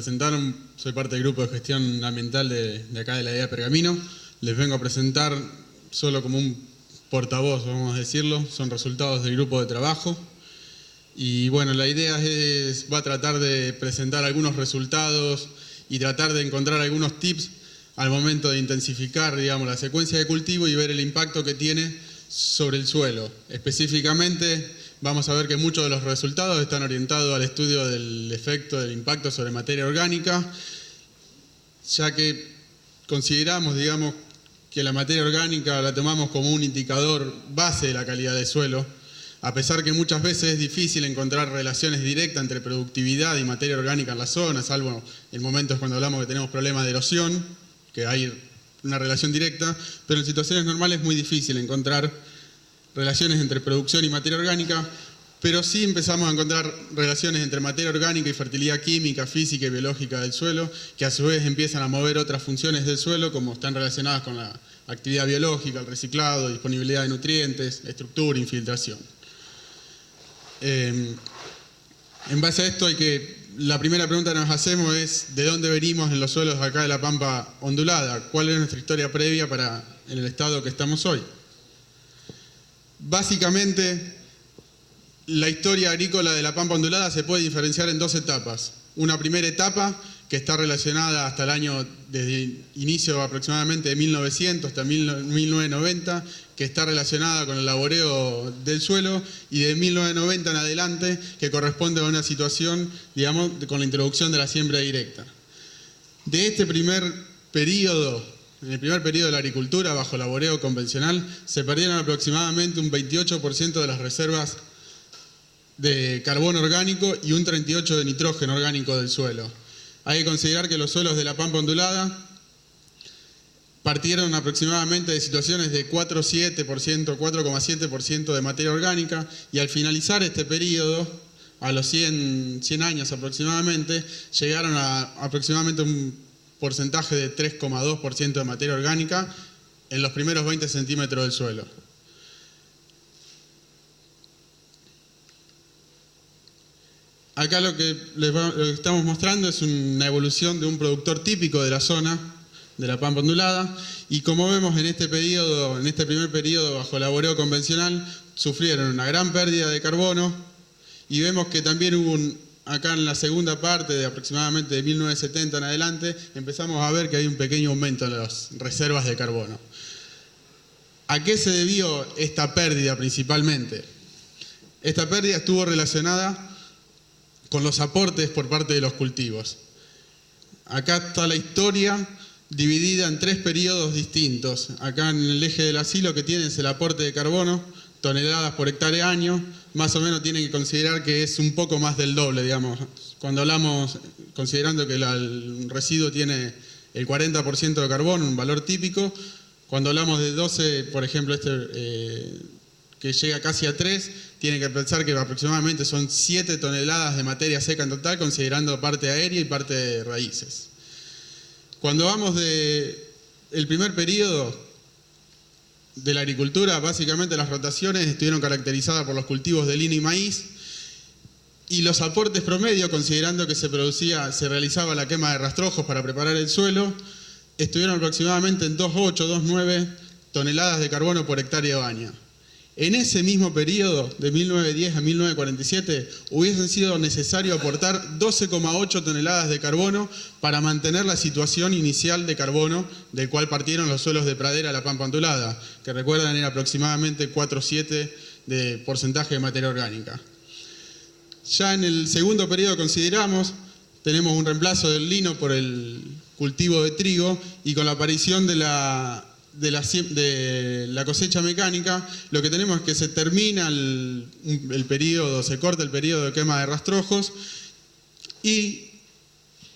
presentaron, soy parte del grupo de gestión ambiental de acá de la IDEA Pergamino. Les vengo a presentar solo como un portavoz, vamos a decirlo, son resultados del grupo de trabajo. Y bueno, la idea va a tratar de presentar algunos resultados y tratar de encontrar algunos tips al momento de intensificar, digamos, la secuencia de cultivo y ver el impacto que tiene sobre el suelo. Específicamente, vamos a ver que muchos de los resultados están orientados al estudio del efecto del impacto sobre materia orgánica, ya que consideramos, digamos, que la materia orgánica la tomamos como un indicador base de la calidad del suelo, a pesar que muchas veces es difícil encontrar relaciones directas entre productividad y materia orgánica en la zona, salvo en momentos cuando hablamos que tenemos problemas de erosión, que hay una relación directa, pero en situaciones normales es muy difícil encontrar relaciones entre producción y materia orgánica, pero sí empezamos a encontrar relaciones entre materia orgánica y fertilidad química, física y biológica del suelo, que a su vez empiezan a mover otras funciones del suelo, como están relacionadas con la actividad biológica, el reciclado, disponibilidad de nutrientes, estructura, infiltración. En base a esto la primera pregunta que nos hacemos es ¿de dónde venimos en los suelos acá de la Pampa ondulada? ¿Cuál es nuestra historia previa en el estado que estamos hoy? Básicamente, la historia agrícola de la Pampa ondulada se puede diferenciar en dos etapas. Una primera etapa que está relacionada hasta el año, desde el inicio aproximadamente de 1900 hasta 1990, que está relacionada con el laboreo del suelo, y de 1990 en adelante, que corresponde a una situación, digamos, con la introducción de la siembra directa. De este primer periodo, en el primer periodo de la agricultura, bajo laboreo convencional, se perdieron aproximadamente un 28% de las reservas de carbono orgánico y un 38% de nitrógeno orgánico del suelo. Hay que considerar que los suelos de la Pampa ondulada partieron aproximadamente de situaciones de 4,7% de materia orgánica, y al finalizar este periodo, a los 100 años aproximadamente, llegaron a aproximadamente un porcentaje de 3,2% de materia orgánica en los primeros 20 centímetros del suelo. Acá lo que les estamos mostrando es una evolución de un productor típico de la zona, de la Pampa ondulada, y como vemos en este primer periodo bajo laboreo convencional, sufrieron una gran pérdida de carbono, y vemos que también acá en la segunda parte, de aproximadamente de 1970 en adelante, empezamos a ver que hay un pequeño aumento en las reservas de carbono. ¿A qué se debió esta pérdida principalmente? Esta pérdida estuvo relacionada con los aportes por parte de los cultivos. Acá está la historia dividida en tres periodos distintos. Acá en el eje del asilo que tienen es el aporte de carbono, toneladas por hectárea año, más o menos tienen que considerar que es un poco más del doble, digamos. Cuando hablamos, considerando que el residuo tiene el 40% de carbono, un valor típico, cuando hablamos de 12, por ejemplo, que llega casi a 3, tiene que pensar que aproximadamente son 7 toneladas de materia seca en total, considerando parte aérea y parte de raíces. Cuando vamos del primer periodo de la agricultura, básicamente las rotaciones estuvieron caracterizadas por los cultivos de lino y maíz, y los aportes promedio, considerando que se realizaba la quema de rastrojos para preparar el suelo, estuvieron aproximadamente en 2,8, 2,9 toneladas de carbono por hectárea año. En ese mismo periodo, de 1910 a 1947, hubiesen sido necesario aportar 12,8 toneladas de carbono para mantener la situación inicial de carbono del cual partieron los suelos de pradera de la Pampa ondulada, que recuerdan era aproximadamente 4,7 de porcentaje de materia orgánica. Ya en el segundo periodo tenemos un reemplazo del lino por el cultivo de trigo, y con la aparición de la cosecha mecánica, lo que tenemos es que se termina se corta el periodo de quema de rastrojos, y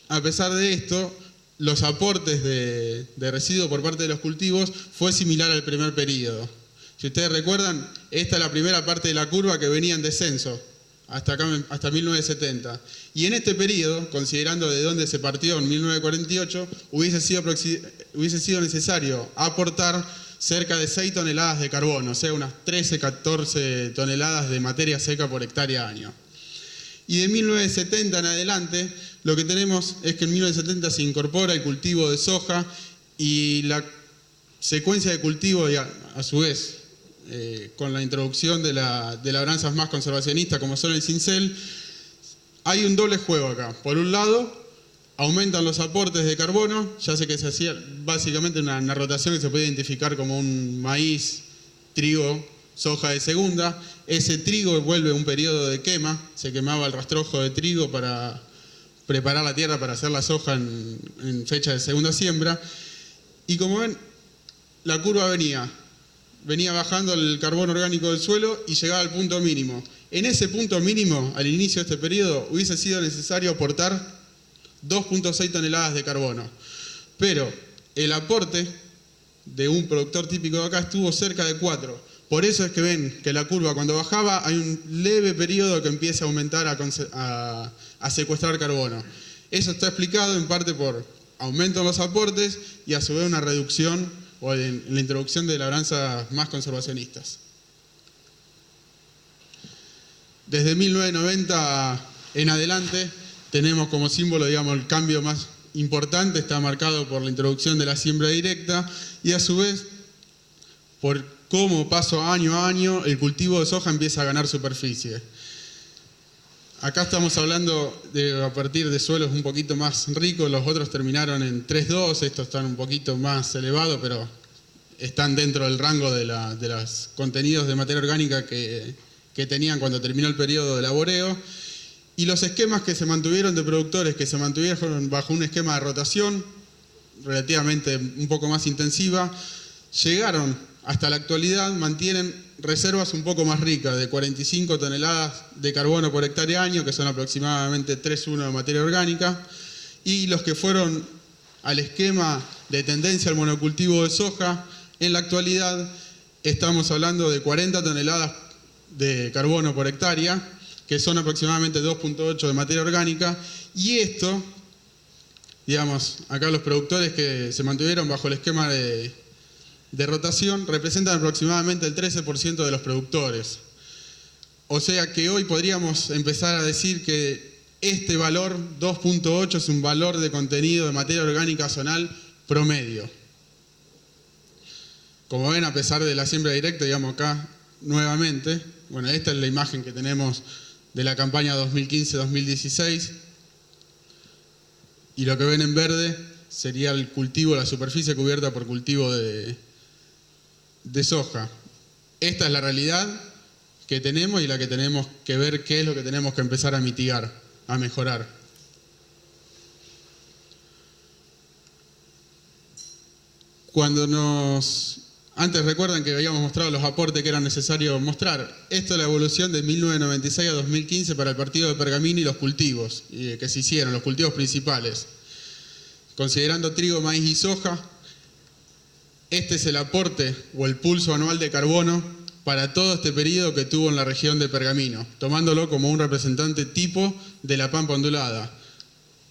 a pesar de esto, los aportes de residuos por parte de los cultivos fue similar al primer periodo. Si ustedes recuerdan, esta es la primera parte de la curva que venía en descenso, hasta 1970. Y en este periodo, considerando de dónde se partió en 1948, hubiese sido necesario aportar cerca de 6 toneladas de carbono, o sea, unas 13, 14 toneladas de materia seca por hectárea año. Y de 1970 en adelante lo que tenemos es que en 1970 se incorpora el cultivo de soja y la secuencia de cultivo, y a su vez, con la introducción de labranzas más conservacionistas como son el cincel, hay un doble juego acá. Por un lado, aumentan los aportes de carbono, ya sé que se hacía básicamente una rotación que se puede identificar como un maíz, trigo, soja de segunda. Ese trigo vuelve a un periodo de quema, se quemaba el rastrojo de trigo para preparar la tierra para hacer la soja en fecha de segunda siembra. Y como ven, la curva venía bajando el carbono orgánico del suelo y llegaba al punto mínimo. En ese punto mínimo, al inicio de este periodo, hubiese sido necesario aportar 2.6 toneladas de carbono. Pero el aporte de un productor típico de acá estuvo cerca de 4. Por eso es que ven que la curva cuando bajaba hay un leve periodo que empieza a aumentar a secuestrar carbono. Eso está explicado en parte por aumento en los aportes y a su vez una reducción o en la introducción de labranzas más conservacionistas. Desde 1990 en adelante tenemos como símbolo, digamos, el cambio más importante, está marcado por la introducción de la siembra directa y a su vez por cómo paso año a año el cultivo de soja empieza a ganar superficie. Acá estamos hablando de a partir de suelos un poquito más ricos, los otros terminaron en 3,2, estos están un poquito más elevados, pero están dentro del rango de los contenidos de materia orgánica que tenían cuando terminó el periodo de laboreo. Y los esquemas que se mantuvieron de productores, que se mantuvieron bajo un esquema de rotación relativamente un poco más intensiva, llegaron hasta la actualidad, mantienen reservas un poco más ricas, de 45 toneladas de carbono por hectárea año, que son aproximadamente 3,1 de materia orgánica, y los que fueron al esquema de tendencia al monocultivo de soja, en la actualidad estamos hablando de 40 toneladas de carbono por hectárea, que son aproximadamente 2.8 de materia orgánica, y esto, digamos, acá los productores que se mantuvieron bajo el esquema de rotación representan aproximadamente el 13% de los productores. O sea que hoy podríamos empezar a decir que este valor 2.8 es un valor de contenido de materia orgánica zonal promedio. Como ven, a pesar de la siembra directa, digamos acá nuevamente, bueno, esta es la imagen que tenemos de la campaña 2015-2016, y lo que ven en verde sería el cultivo, la superficie cubierta por cultivo de soja. Esta es la realidad que tenemos y la que tenemos que ver qué es lo que tenemos que empezar a mitigar, a mejorar. Antes recuerdan que habíamos mostrado los aportes que era necesario mostrar. Esto es la evolución de 1996 a 2015 para el partido de Pergamino y los cultivos que se hicieron, los cultivos principales. Considerando trigo, maíz y soja, este es el aporte o el pulso anual de carbono para todo este periodo que tuvo en la región de Pergamino, tomándolo como un representante tipo de la pampa ondulada.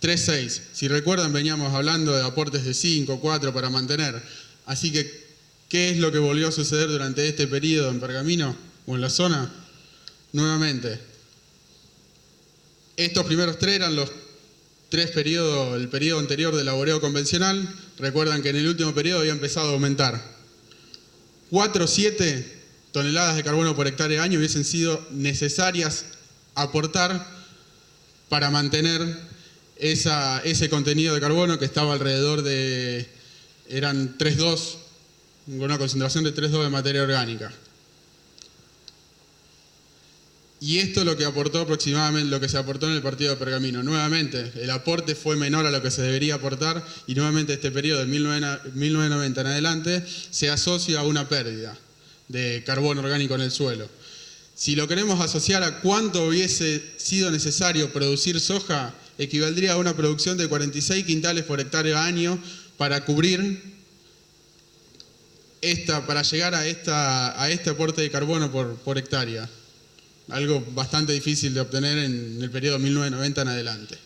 3,6. Si recuerdan, veníamos hablando de aportes de 5, 4 para mantener. Así que, ¿qué es lo que volvió a suceder durante este periodo en Pergamino o en la zona? Nuevamente, estos primeros 3 eran los 3 periodos, el periodo anterior del laboreo convencional. Recuerdan que en el último periodo había empezado a aumentar. 4,7 toneladas de carbono por hectárea año hubiesen sido necesarias aportar para mantener ese contenido de carbono que estaba alrededor de, eran 3,2, con una concentración de 3,2 de materia orgánica. Y esto es lo que aportó aproximadamente, lo que se aportó en el partido de Pergamino. Nuevamente, el aporte fue menor a lo que se debería aportar y nuevamente este periodo de 1990 en adelante se asocia a una pérdida de carbono orgánico en el suelo. Si lo queremos asociar a cuánto hubiese sido necesario producir soja, equivaldría a una producción de 46 quintales por hectárea año para cubrir para llegar a este aporte de carbono por hectárea. Algo bastante difícil de obtener en el periodo 1990 en adelante.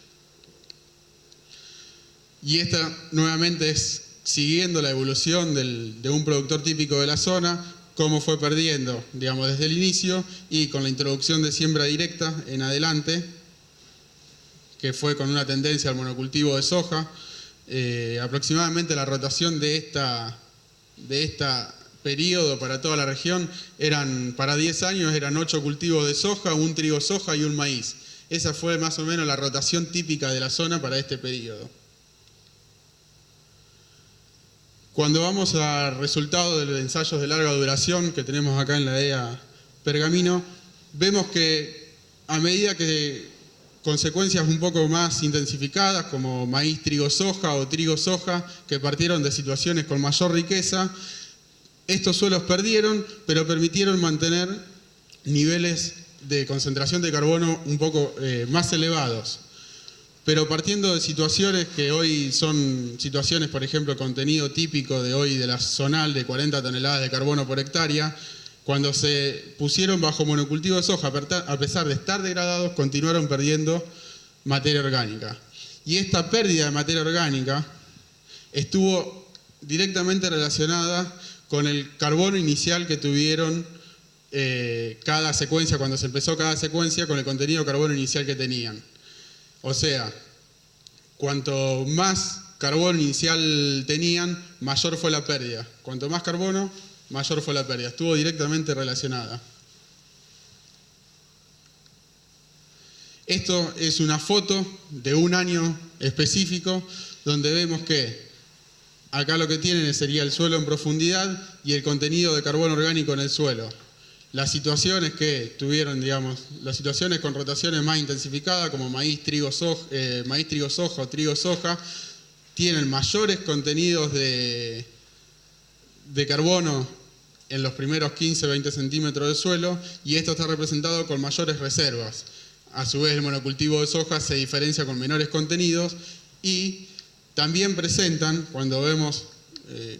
Y esta nuevamente es siguiendo la evolución de un productor típico de la zona, cómo fue perdiendo, digamos, desde el inicio y con la introducción de siembra directa en adelante, que fue con una tendencia al monocultivo de soja. Aproximadamente la rotación de esta periodo para toda la región para 10 años eran 8 cultivos de soja, un trigo soja y un maíz. Esa fue más o menos la rotación típica de la zona para este periodo. Cuando vamos a resultados de los ensayos de larga duración que tenemos acá en la EA Pergamino, vemos que a medida que consecuencias un poco más intensificadas, como maíz, trigo, soja o trigo, soja, que partieron de situaciones con mayor riqueza, estos suelos perdieron, pero permitieron mantener niveles de concentración de carbono un poco más elevados. Pero partiendo de situaciones que hoy son situaciones, por ejemplo, contenido típico de hoy de la zonal de 40 toneladas de carbono por hectárea, cuando se pusieron bajo monocultivo de soja, a pesar de estar degradados, continuaron perdiendo materia orgánica. Y esta pérdida de materia orgánica estuvo directamente relacionada con el carbono inicial que tuvieron cada secuencia, cuando se empezó cada secuencia, con el contenido de carbono inicial que tenían. O sea, cuanto más carbono inicial tenían, mayor fue la pérdida. Cuanto más carbono, mayor fue la pérdida. Estuvo directamente relacionada. Esto es una foto de un año específico donde vemos que acá lo que tienen sería el suelo en profundidad y el contenido de carbono orgánico en el suelo. Las situaciones que tuvieron, digamos, las situaciones con rotaciones más intensificadas, como maíz, trigo, soja o trigo, soja, tienen mayores contenidos de carbono en los primeros 15-20 centímetros del suelo, y esto está representado con mayores reservas. A su vez, el monocultivo de soja se diferencia con menores contenidos y también presentan, cuando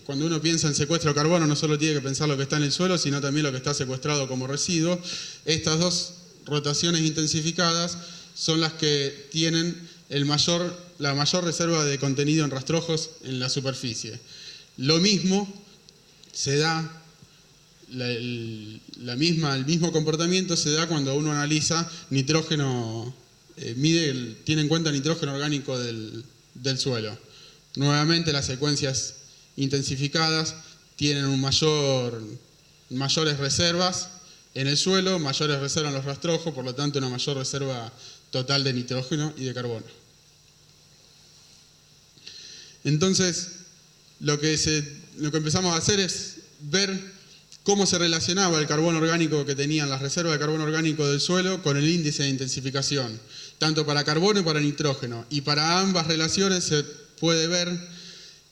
uno piensa en secuestro de carbono, no solo tiene que pensar lo que está en el suelo, sino también lo que está secuestrado como residuo. Estas dos rotaciones intensificadas son las que tienen la mayor reserva de contenido en rastrojos en la superficie. Lo mismo se da, el mismo comportamiento se da cuando uno analiza nitrógeno, tiene en cuenta el nitrógeno orgánico del suelo. Nuevamente, las secuencias intensificadas tienen mayores reservas en el suelo, mayores reservas en los rastrojos, por lo tanto una mayor reserva total de nitrógeno y de carbono. Entonces, lo que empezamos a hacer es ver cómo se relacionaba el carbono orgánico que tenían las reservas de carbono orgánico del suelo con el índice de intensificación, tanto para carbono y para nitrógeno. Y para ambas relaciones se puede ver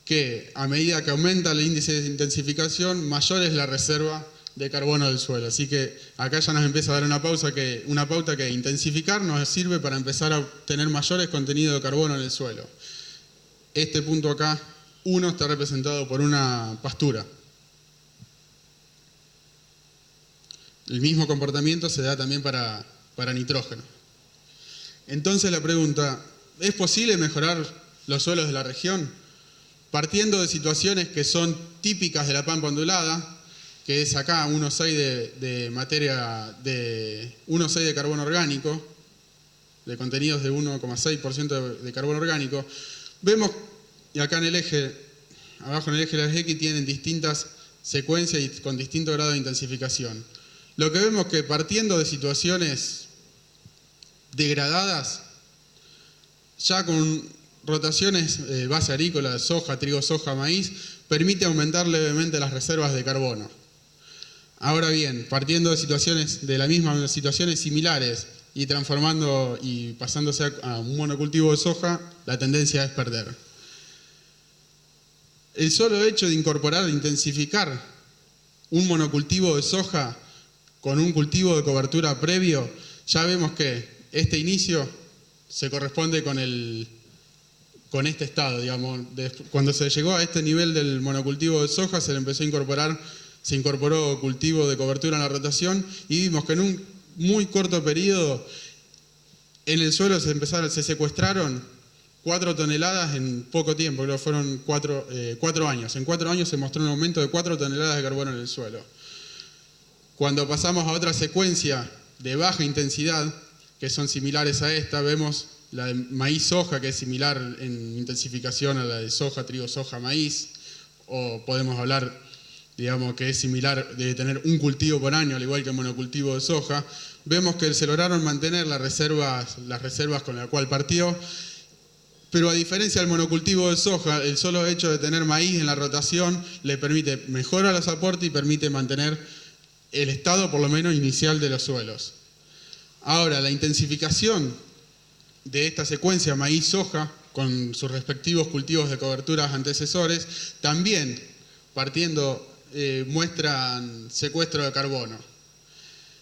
que a medida que aumenta el índice de intensificación, mayor es la reserva de carbono del suelo. Así que acá ya nos empieza a dar una pauta que intensificar nos sirve para empezar a obtener mayores contenidos de carbono en el suelo. Este punto acá, 1, está representado por una pastura. El mismo comportamiento se da también para nitrógeno. Entonces la pregunta, ¿es posible mejorar los suelos de la región? Partiendo de situaciones que son típicas de la pampa ondulada, que es acá 1,6 de carbono orgánico, de contenidos de 1,6% de carbono orgánico, vemos, y acá en el eje, abajo en el eje de las X, tienen distintas secuencias y con distinto grado de intensificación. Lo que vemos que partiendo de situaciones degradadas, ya con rotaciones base agrícola, soja, trigo, soja, maíz, permite aumentar levemente las reservas de carbono. Ahora bien, partiendo de situaciones similares y transformando y pasándose a un monocultivo de soja, la tendencia es perder. El solo hecho de incorporar, de intensificar un monocultivo de soja con un cultivo de cobertura previo, ya vemos que este inicio se corresponde con este estado, digamos. Cuando se llegó a este nivel del monocultivo de soja, se incorporó cultivo de cobertura en la rotación y vimos que en un muy corto periodo en el suelo se secuestraron 4 toneladas en poco tiempo, creo que fueron 4 años. En 4 años se mostró un aumento de 4 toneladas de carbono en el suelo. Cuando pasamos a otra secuencia de baja intensidad, que son similares a esta, vemos la de maíz-soja, que es similar en intensificación a la de soja, trigo, soja, maíz, o podemos hablar, digamos, que es similar de tener un cultivo por año, al igual que el monocultivo de soja. Vemos que se lograron mantener las reservas con las cuales partió, pero a diferencia del monocultivo de soja, el solo hecho de tener maíz en la rotación le permite mejorar los aportes y permite mantener el estado, por lo menos inicial, de los suelos. Ahora, la intensificación de esta secuencia maíz-soja, con sus respectivos cultivos de coberturas antecesores, también muestran secuestro de carbono.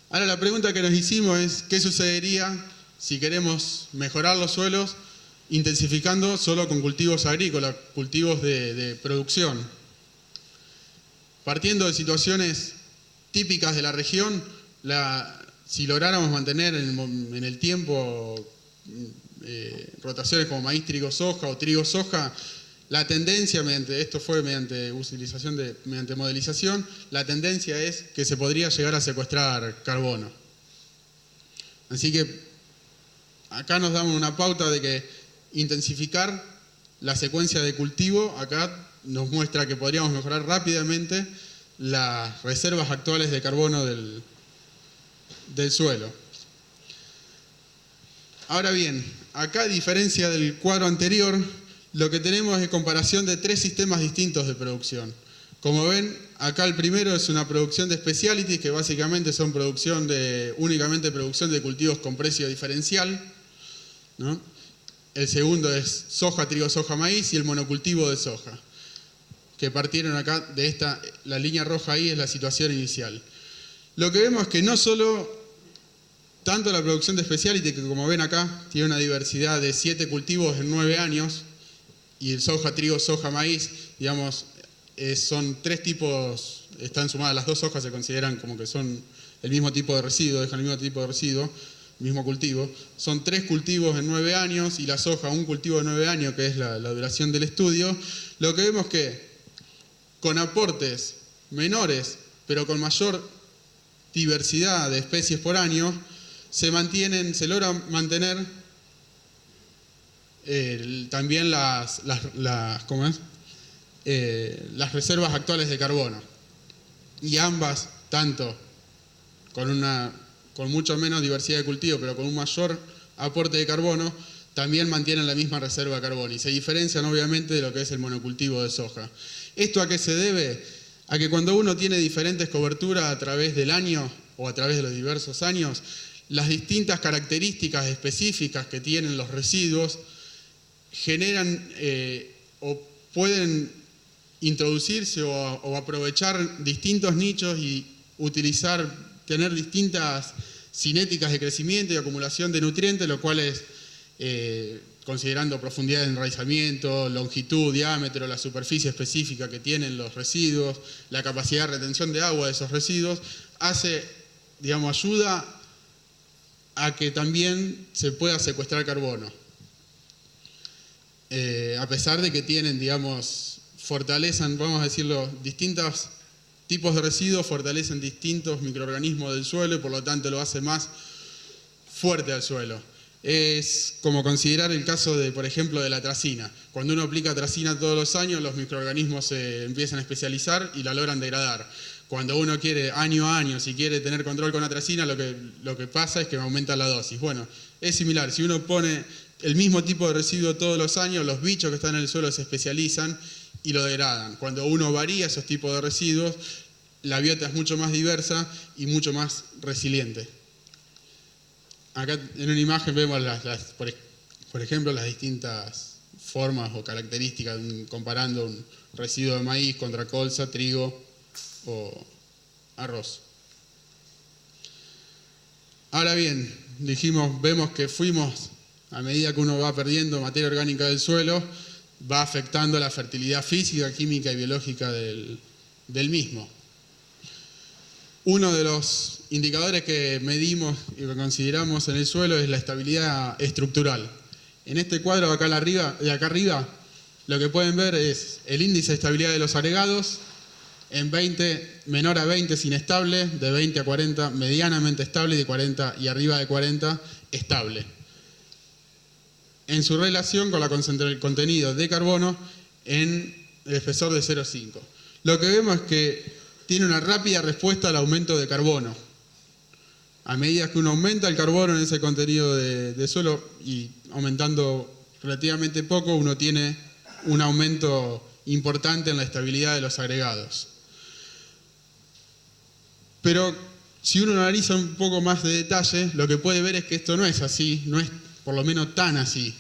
Ahora la pregunta que nos hicimos es, ¿qué sucedería si queremos mejorar los suelos intensificando solo con cultivos agrícolas, cultivos de producción? Partiendo de situaciones típicas de la región, si lográramos mantener en el tiempo rotaciones como maíz, trigo, soja o trigo, soja, la tendencia, mediante modelización, la tendencia es que se podría llegar a secuestrar carbono. Así que acá nos damos una pauta de que intensificar la secuencia de cultivo, acá nos muestra que podríamos mejorar rápidamente las reservas actuales de carbono del suelo. Ahora bien, acá, a diferencia del cuadro anterior, lo que tenemos es comparación de 3 sistemas distintos de producción. Como ven, acá el primero es una producción de specialties, que básicamente son únicamente producción de cultivos con precio diferencial, ¿no? El segundo es soja, trigo, soja, maíz, y el monocultivo de soja, que partieron acá la línea roja ahí es la situación inicial. Lo que vemos es que no solo tanto la producción de specialty, que como ven acá, tiene una diversidad de 7 cultivos en 9 años, y el soja, trigo, soja, maíz, digamos, son 3 tipos, están sumadas, las 2 sojas se consideran como que son el mismo tipo de residuo, dejan el mismo tipo de residuo, mismo cultivo. Son 3 cultivos en 9 años, y la soja, un cultivo de 9 años, que es la duración del estudio. Lo que vemos que con aportes menores, pero con mayor diversidad de especies por año, se logra mantener también las reservas actuales de carbono. Y ambas, tanto con mucho menos diversidad de cultivo, pero con un mayor aporte de carbono, también mantienen la misma reserva de carbono y se diferencian obviamente de lo que es el monocultivo de soja. ¿Esto a qué se debe? A que cuando uno tiene diferentes coberturas a través del año o a través de los diversos años, las distintas características específicas que tienen los residuos generan o pueden introducirse o aprovechar distintos nichos y tener distintas cinéticas de crecimiento y acumulación de nutrientes, lo cual es, considerando profundidad de enraizamiento, longitud, diámetro, la superficie específica que tienen los residuos, la capacidad de retención de agua de esos residuos, ayuda a que también se pueda secuestrar carbono. A pesar de que tienen, fortalecen, vamos a decirlo, distintos tipos de residuos, fortalecen distintos microorganismos del suelo y por lo tanto lo hace más fuerte al suelo. Es como considerar el caso por ejemplo, de la atracina. Cuando uno aplica atracina todos los años, los microorganismos se empiezan a especializar y la logran degradar. Cuando uno quiere, año a año, si quiere tener control con atracina, lo que pasa es que aumenta la dosis. Bueno, es similar. Si uno pone el mismo tipo de residuo todos los años, los bichos que están en el suelo se especializan y lo degradan. Cuando uno varía esos tipos de residuos, la biota es mucho más diversa y mucho más resiliente. Acá en una imagen vemos, por ejemplo, las distintas formas o características comparando un residuo de maíz contra colza, trigo o arroz. Ahora bien, vemos que a medida que uno va perdiendo materia orgánica del suelo, va afectando la fertilidad física, química y biológica del mismo. Uno de los indicadores que medimos y que consideramos en el suelo es la estabilidad estructural. En este cuadro de acá arriba, lo que pueden ver es el índice de estabilidad de los agregados. En 20, menor a 20 es inestable, de 20 a 40 medianamente estable y de 40 y arriba de 40 estable. en su relación con el contenido de carbono en el espesor de 0,5. Lo que vemos es que tiene una rápida respuesta al aumento de carbono. A medida que uno aumenta el carbono en ese contenido de suelo y aumentando relativamente poco, uno tiene un aumento importante en la estabilidad de los agregados. Pero si uno analiza un poco más de detalle, lo que puede ver es que esto no es así, no es por lo menos tan así,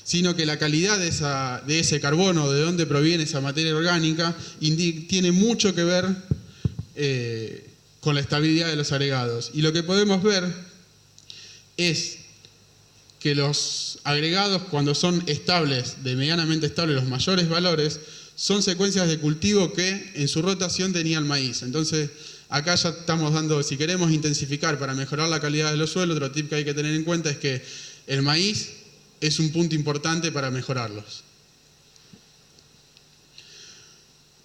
sino que la calidad de ese carbono, de dónde proviene esa materia orgánica, tiene mucho que ver con la estabilidad de los agregados. Y lo que podemos ver es que los agregados, cuando son estables, de medianamente estables, los mayores valores, son secuencias de cultivo que en su rotación tenían maíz. Entonces, acá ya estamos dando, si queremos intensificar para mejorar la calidad de los suelos, otro tip que hay que tener en cuenta es que el maíz es un punto importante para mejorarlos.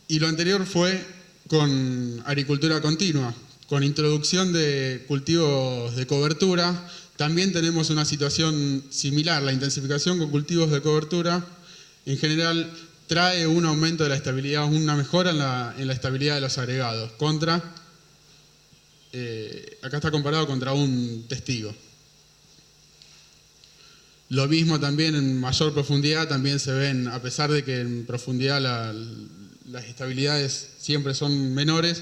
Y lo anterior fue con agricultura continua. Con introducción de cultivos de cobertura, también tenemos una situación similar. La intensificación con cultivos de cobertura, en general, trae un aumento de la estabilidad, una mejora en la estabilidad de los agregados, acá está comparado contra un testigo. Lo mismo también en mayor profundidad, también se ven, a pesar de que en profundidad las estabilidades siempre son menores,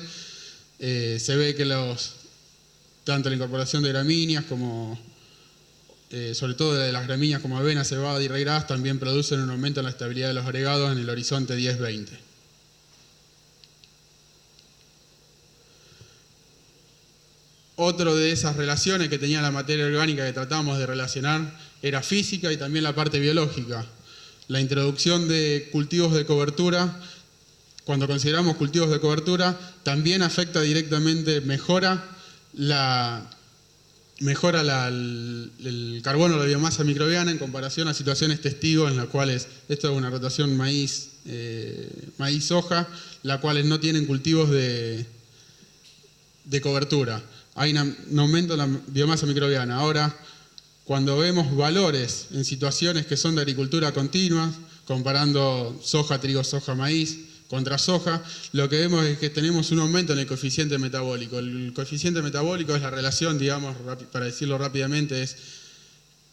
se ve que tanto la incorporación de gramíneas como, sobre todo de las gramíneas como avena, cebada y regras, también producen un aumento en la estabilidad de los agregados en el horizonte 10-20. Otro de esas relaciones que tenía la materia orgánica que tratábamos de relacionar era física y también la parte biológica. La introducción de cultivos de cobertura, cuando consideramos cultivos de cobertura, también afecta directamente, mejora el carbono, la biomasa microbiana en comparación a situaciones testigo en las cuales, esto es una rotación maíz-soja, las cuales no tienen cultivos de cobertura. Hay un aumento en la biomasa microbiana. Ahora, cuando vemos valores en situaciones que son de agricultura continua, comparando soja, trigo, soja, maíz contra soja, lo que vemos es que tenemos un aumento en el coeficiente metabólico. El coeficiente metabólico es la relación, digamos, para decirlo rápidamente, es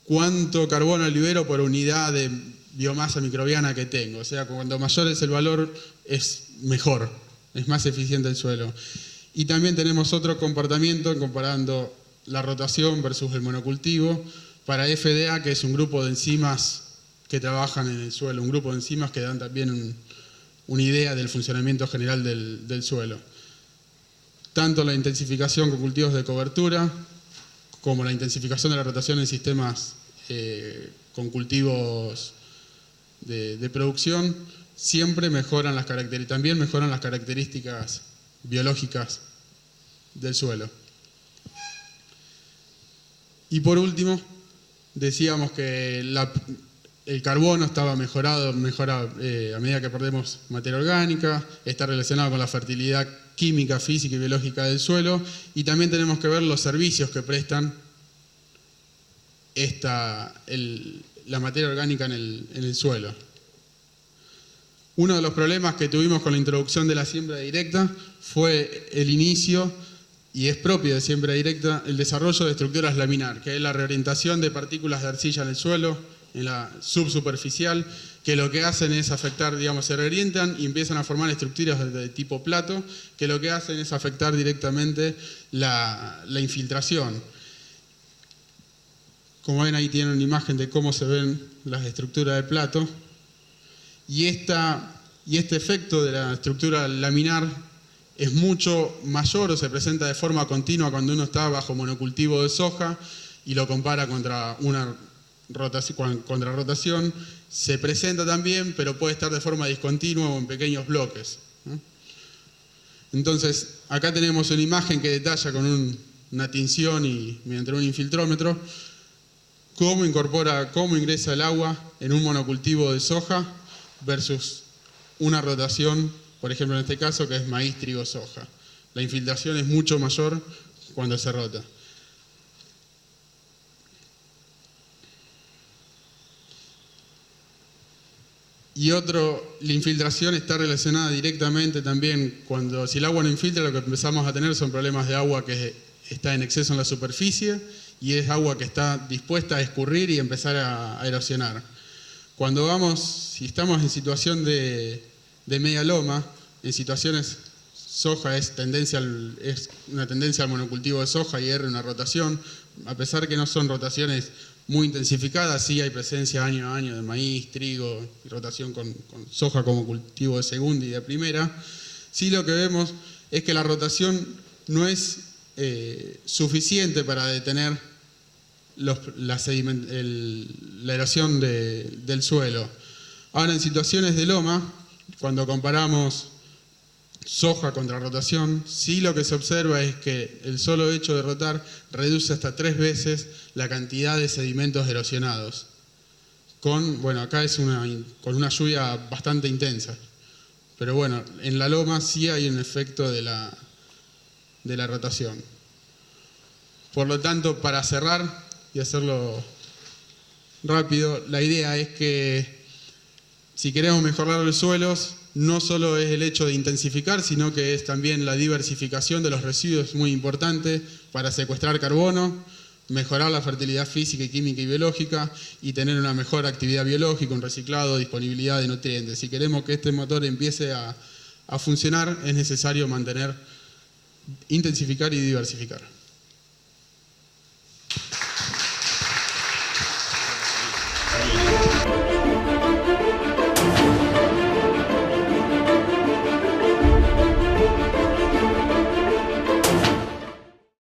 cuánto carbono libero por unidad de biomasa microbiana que tengo. O sea, cuando mayor es el valor, es mejor, es más eficiente el suelo. Y también tenemos otro comportamiento comparando la rotación versus el monocultivo para FDA, que es un grupo de enzimas que trabajan en el suelo, un grupo de enzimas que dan también una idea del funcionamiento general del suelo. Tanto la intensificación con cultivos de cobertura como la intensificación de la rotación en sistemas con cultivos de producción siempre mejoran las características, también mejoran las características biológicas del suelo. Y por último, decíamos que el carbono estaba mejora a medida que perdemos materia orgánica, está relacionado con la fertilidad química, física y biológica del suelo, y también tenemos que ver los servicios que prestan la materia orgánica en el suelo. Uno de los problemas que tuvimos con la introducción de la siembra directa fue el inicio, y es propio de siembra directa, el desarrollo de estructuras laminar, que es la reorientación de partículas de arcilla en el suelo, en la subsuperficial, que lo que hacen es afectar, digamos, se reorientan y empiezan a formar estructuras de tipo plato, que lo que hacen es afectar directamente la infiltración. Como ven, ahí tienen una imagen de cómo se ven las estructuras de plato. Y este efecto de la estructura laminar es mucho mayor o se presenta de forma continua cuando uno está bajo monocultivo de soja y lo compara contra rotación. Se presenta también, pero puede estar de forma discontinua o en pequeños bloques. Entonces, acá tenemos una imagen que detalla con una tinción y mediante un infiltrómetro cómo ingresa el agua en un monocultivo de soja versus una rotación, por ejemplo en este caso, que es maíz, trigo, soja. La infiltración es mucho mayor cuando se rota. Y otro, la infiltración está relacionada directamente también si el agua no infiltra, lo que empezamos a tener son problemas de agua que está en exceso en la superficie y es agua que está dispuesta a escurrir y empezar a erosionar. Si estamos en situación de media loma, en situaciones soja es una tendencia al monocultivo de soja y R una rotación, a pesar que no son rotaciones muy intensificadas, sí hay presencia año a año de maíz, trigo y rotación con soja como cultivo de segunda y de primera. Sí, lo que vemos es que la rotación no es suficiente para detener la erosión del suelo. Ahora, en situaciones de loma, cuando comparamos soja contra rotación, sí lo que se observa es que el solo hecho de rotar reduce hasta 3 veces la cantidad de sedimentos erosionados. Acá es con una lluvia bastante intensa. Pero bueno, en la loma sí hay un efecto de la rotación. Por lo tanto, para cerrar y hacerlo rápido, la idea es que si queremos mejorar los suelos, no solo es el hecho de intensificar, sino que es también la diversificación de los residuos muy importante para secuestrar carbono, mejorar la fertilidad física, química y biológica y tener una mejor actividad biológica, un reciclado, disponibilidad de nutrientes. Si queremos que este motor empiece a funcionar, es necesario intensificar y diversificar.